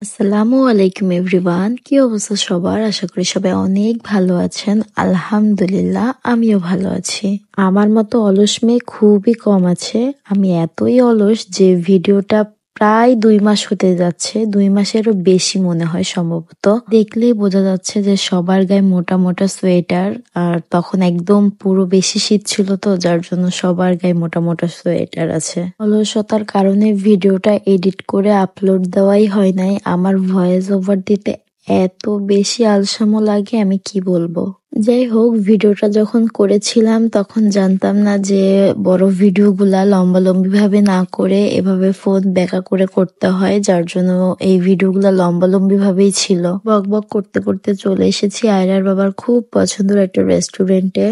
আসসালামু আলাইকুম এভরিওয়ান, কি অবস্থা সবার? আশা করি সবাই অনেক ভালো আছেন। আলহামদুলিল্লাহ, আমিও ভালো আছি। আমার মতো অলস মেয়ে খুবই কম আছে। আমি এতই অলস যে ভিডিওটা প্রায় 2 মাস হতে যাচ্ছে, 2 মাসেরও বেশি মনে হয় সম্ভবত। দেখলেই বোঝা যাচ্ছে যে সবার গায়ে মোটা মোটা সোয়েটার, আর তখন একদম পুরো বেশি শীত ছিল, তো যার জন্য সবার গায়ে মোটা মোটা সোয়েটার আছে। অলসতার কারণে ভিডিওটা এডিট করে আপলোড দেওয়াই হয় নাই। আমার ভয়েস ওভার দিতে এত বেশি আলসামো লাগে, আমি কি বলবো। যাই হোক, ভিডিওটা যখন করেছিলাম তখন জানতাম না যে বড় ভিডিওগুলা লম্বালম্বি ভাবে না করে এভাবে ফোন বেঁকা করে করতে হয়, যার জন্য এই ভিডিওগুলা লম্বালম্বি ভাবেই ছিল। বক বক করতে করতে চলে এসেছি আয়রার বাবার খুব পছন্দের একটা রেস্টুরেন্টে।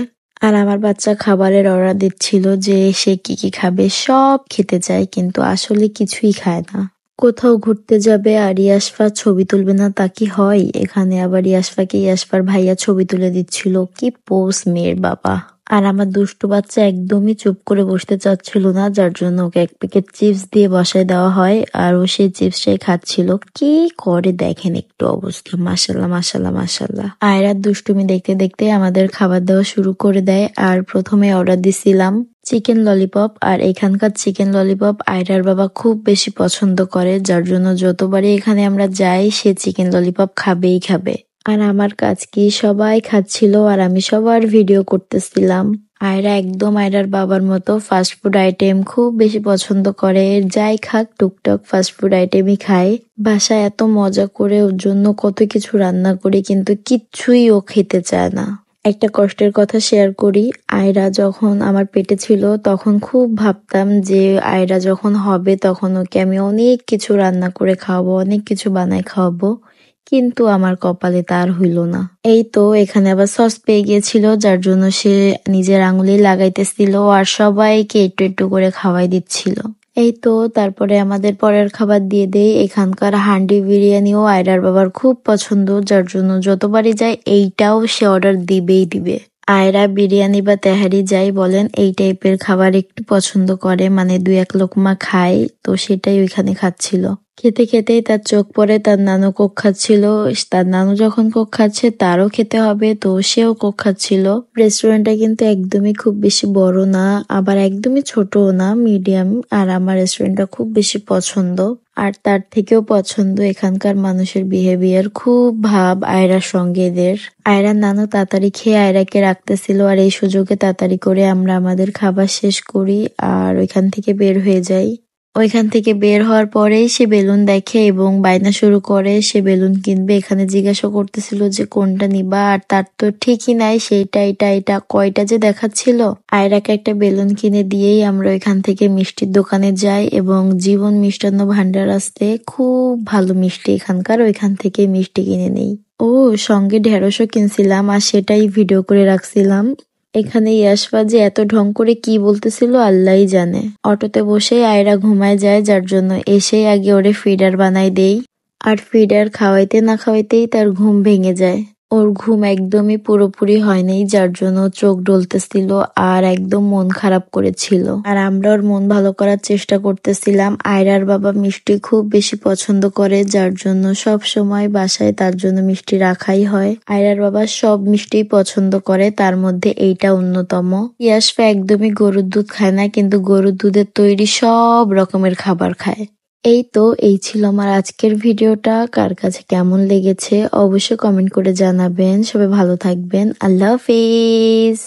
আর আমার বাচ্চা খাবারের অর্ডার দিচ্ছিল যে সে কি কি খাবে, সব খেতে চায় কিন্তু আসলে কিছুই খায় না। কোথাও ঘুরতে যাবে আর ইয়াসফা ছবি তুলবে না, তা কি হয়? এখানে আবার ইয়াসফাকে ইয়াসফার ভাইয়া ছবি তুলে দিচ্ছিল। কি পোস মেয়ের বাবা! আর আমার দুষ্টু বাচ্চা একদমই চুপ করে বসতে চাচ্ছিল না, যার জন্য ওকে এক প্যাকেট চিপস দিয়ে বসায় দেওয়া হয় আর ও সেই চিপসটাই খাচ্ছিল। কি করে দেখেন একটু অবস্থা! মাশাল্লাহ মাশাল্লাহ মাশাল্লাহ। আয়রার দুষ্টুমি দেখতে দেখতে আমাদের খাবার দেওয়া শুরু করে দেয়। আর প্রথমে অর্ডার দিছিলাম চিকেন ললিপপ, আর এখানকার চিকেন ললিপপ আয়রার বাবা খুব বেশি পছন্দ করে, যার জন্য যতবারই এখানে আমরা যাই সে চিকেন ললিপপ খাবেই খাবে। আর আমার কাজ কি, সবাই খাচ্ছিল আর আমি সবার ভিডিও করতেছিলাম। আয়রা একদম আয়রার বাবার মতো ফাস্ট ফুড আইটেম খুব বেশি পছন্দ করে। যাই খাক টুকটাক ফাস্ট ফুড আইটেমই খায়। বাসায় এত মজা করে ওর জন্য কত কিছু রান্না করি, কিন্তু কিচ্ছুই ও খেতে চায় না। একটা কষ্টের কথা শেয়ার করি। আয়রা যখন আমার পেটে ছিল তখন খুব ভাবতাম যে আয়রা যখন হবে তখন ওকে আমি অনেক কিছু রান্না করে খাওয়াবো, অনেক কিছু বানায় খাওয়াবো, কিন্তু আমার কপালে তার হইল না। এই তো এখানে আবার সস পেয়ে গিয়েছিল, যার জন্য সে নিজের আঙুলে লাগাইতেছিল আর সবাইকে একটু একটু করে খাওয়াই দিচ্ছিল। এই তো তারপরে আমাদের পরের খাবার দিয়ে দেই। এখানকার হান্ডি বিরিয়ানিও আয়রার বাবার খুব পছন্দ, যার জন্য যতবারই যায় এইটাও সে অর্ডার দিবেই দিবে। আয়রা বিরিয়ানি বা তেহারি যাই বলেন এই টাইপের খাবার একটু পছন্দ করে, মানে 2-1 লোকমা খায়, তো সেটাই ওইখানে খাচ্ছিল। খেতে খেতেই তার চোখ পড়ে তার নানু কোক খাচ্ছিল। তার নানু যখন কোক খাচ্ছে তারও খেতে হবে, তো সেও কোক খাচ্ছিল। রেস্টুরেন্টটা কিন্তু একদমই খুব বেশি বড় না, আবার একদমই ছোটও না, মিডিয়াম। আর আমার রেস্টুরেন্টটা খুব বেশি পছন্দ। আর তার থেকেও পছন্দ এখানকার মানুষের বিহেভিয়ার, খুব ভাব আয়রার সঙ্গে এদের। আয়রার নানু তাড়াতাড়ি খেয়ে আয়রাকে রাখতেছিল, আর এই সুযোগে তাড়াতাড়ি করে আমরা আমাদের খাবার শেষ করি আর ওইখান থেকে বের হয়ে যাই। ওইখান থেকে বের হওয়ার পরেই সে বেলুন দেখে এবং বায়না শুরু করে সে বেলুন কিনবে। এখানে জিজ্ঞাসা করতেছিল যে কোনটা নিবা, আর তার তো ঠিকই নাই, সেইটা এটা এটা কয়টা যে দেখাচ্ছিল। আয়রাকে একটা বেলুন কিনে দিয়েই আমরা ওইখান থেকে মিষ্টির দোকানে যাই এবং জীবন মিষ্টান্ন ভান্ডার আসতে খুব ভালো মিষ্টি এখানকার, ওইখান থেকে মিষ্টি কিনে নেই। ও সঙ্গে ঢেঁড়সও কিনছিলাম আর সেটাই ভিডিও করে রাখছিলাম। এখানে ইয়াসফা যে এত ঢং করে কি বলতেছিল আল্লাহই জানে। অটোতে বসে আয়রা ঘুমায় যায়, যার জন্য এসেই আগে ওরে ফিডার বানাই দেই। আর ফিডার খাওয়াইতে না খাওয়াইতেই তার ঘুম ভেঙে যায়। ওর ঘুম একদমই পুরোপুরি হয়নি, যার জন্য চোখ ডলতেছিল আর একদম মন খারাপ করেছিল। আর আমরা ওর মন ভালো করার চেষ্টা করতেছিলাম। আয়রার বাবা মিষ্টি খুব বেশি পছন্দ করে, যার জন্য সব সময় বাসায় তার জন্য মিষ্টি রাখাই হয়। আয়রার বাবা সব মিষ্টিই পছন্দ করে, তার মধ্যে এইটা অন্যতম। ইয়াসফা একদমই গরুর দুধ খায় না, কিন্তু গরুর দুধের তৈরি সব রকমের খাবার খায়। এই তো এই ছিল আমার আজকের ভিডিওটা। কার কাছে কেমন লেগেছে অবশ্যই কমেন্ট করে জানাবেন। সবাই ভালো থাকবেন। আল্লাহ হাফেজ।